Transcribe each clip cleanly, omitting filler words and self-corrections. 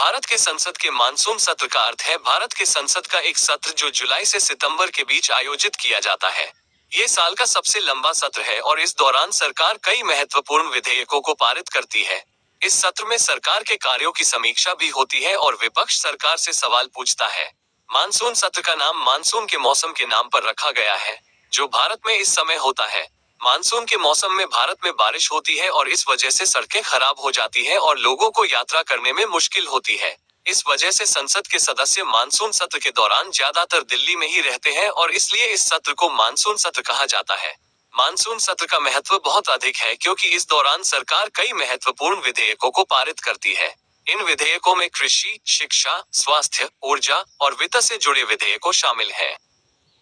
भारत के संसद के मानसून सत्र का अर्थ है भारत के संसद का एक सत्र जो जुलाई से सितंबर के बीच आयोजित किया जाता है। ये साल का सबसे लंबा सत्र है और इस दौरान सरकार कई महत्वपूर्ण विधेयकों को पारित करती है। इस सत्र में सरकार के कार्यों की समीक्षा भी होती है और विपक्ष सरकार से सवाल पूछता है। मानसून सत्र का नाम मानसून के मौसम के नाम पर रखा गया है, जो भारत में इस समय होता है। मानसून के मौसम में भारत में बारिश होती है और इस वजह से सड़कें खराब हो जाती हैं और लोगों को यात्रा करने में मुश्किल होती है। इस वजह से संसद के सदस्य मानसून सत्र के दौरान ज्यादातर दिल्ली में ही रहते हैं और इसलिए इस सत्र को मानसून सत्र कहा जाता है। मानसून सत्र का महत्व बहुत अधिक है क्योंकि इस दौरान सरकार कई महत्वपूर्ण विधेयकों को पारित करती है। इन विधेयकों में कृषि, शिक्षा, स्वास्थ्य, ऊर्जा और वित्त से जुड़े विधेयकों शामिल हैं।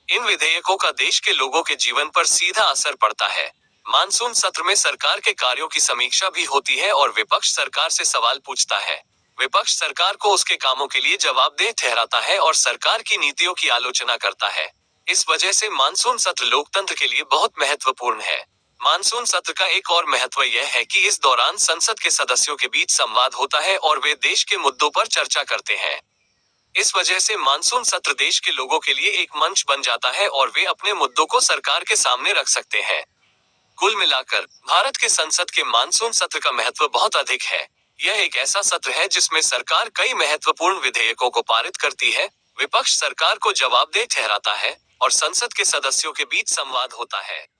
इन विधेयकों का देश के लोगों के जीवन पर सीधा असर पड़ता है। मानसून सत्र में सरकार के कार्यों की समीक्षा भी होती है और विपक्ष सरकार से सवाल पूछता है। विपक्ष सरकार को उसके कामों के लिए जवाबदेह ठहराता है और सरकार की नीतियों की आलोचना करता है। इस वजह से मानसून सत्र लोकतंत्र के लिए बहुत महत्वपूर्ण है। मानसून सत्र का एक और महत्व यह है कि इस दौरान संसद के सदस्यों के बीच संवाद होता है और वे देश के मुद्दों पर चर्चा करते हैं। इस वजह से मानसून सत्र देश के लोगों के लिए एक मंच बन जाता है और वे अपने मुद्दों को सरकार के सामने रख सकते हैं। कुल मिलाकर भारत के संसद के मानसून सत्र का महत्व बहुत अधिक है। यह एक ऐसा सत्र है जिसमें सरकार कई महत्वपूर्ण विधेयकों को पारित करती है, विपक्ष सरकार को जवाबदेह ठहराता है और संसद के सदस्यों के बीच संवाद होता है।